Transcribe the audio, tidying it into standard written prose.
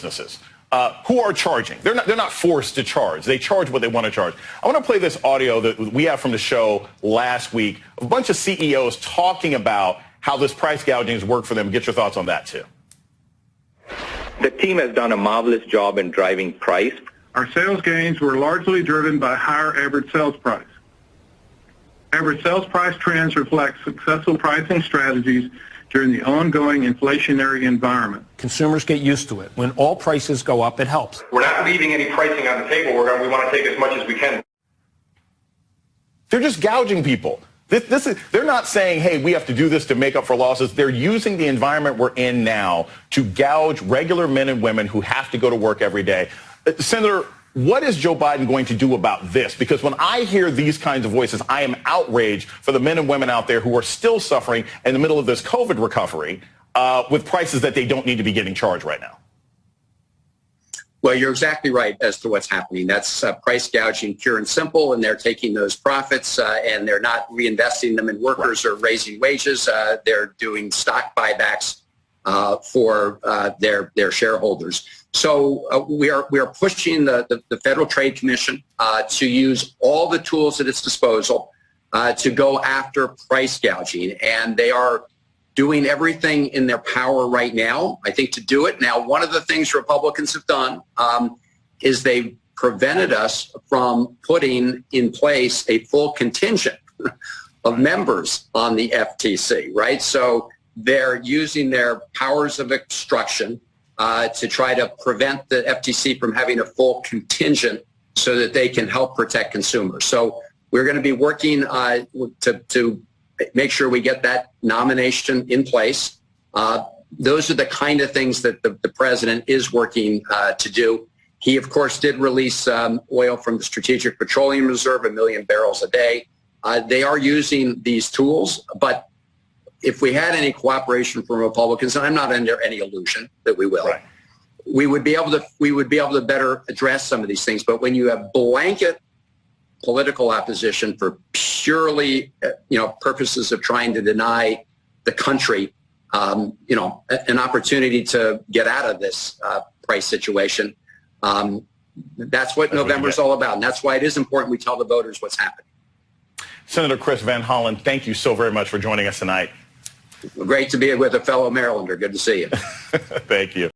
businesses who are charging. They're not forced to charge. They charge what they want to charge. I want to play this audio that we have from the show last week. A bunch of CEOs talking about how this price gouging has worked for them. Get your thoughts on that, too. The team has done a marvelous job in driving price. Our sales gains were largely driven by higher average sales price. Average sales price trends reflect successful pricing strategies during the ongoing inflationary environment. Consumers get used to it. When all prices go up, it helps. We're not leaving any pricing on the table. We want to take as much as we can. They're just gouging people. They're not saying, hey, we have to do this to make up for losses. They're using the environment we're in now to gouge regular men and women who have to go to work every day. Senator, what is Joe Biden going to do about this? Because when I hear these kinds of voices, I am outraged for the men and women out there who are still suffering in the middle of this COVID recovery with prices that they don't need to be getting charged right now. Well, you're exactly right as to what's happening. That's price gouging, pure and simple, and they're taking those profits and they're not reinvesting them in workers or raising wages. They're doing stock buybacks for their shareholders. So we are pushing the Federal Trade Commission to use all the tools at its disposal to go after price gouging, and they are doing everything in their power right now, I think, to do it. Now, one of the things Republicans have done is they've prevented us from putting in place a full contingent of members on the FTC, right? So they're using their powers of obstruction to try to prevent the FTC from having a full contingent so that they can help protect consumers. So we're going to be working to make sure we get that nomination in place. Those are the kind of things that the president is working to do. He, of course, did release oil from the Strategic Petroleum Reserve, 1 million barrels a day. They are using these tools, but if we had any cooperation from Republicans, and I'm not under any illusion that we will, right, we would be able to better address some of these things. But when you have blanket political opposition for purely purposes of trying to deny the country an opportunity to get out of this price situation, that's what November is all about, and that's why it is important we tell the voters what's happening. Senator Chris Van Hollen, thank you so very much for joining us tonight. Great to be with a fellow Marylander. Good to see you. Thank you.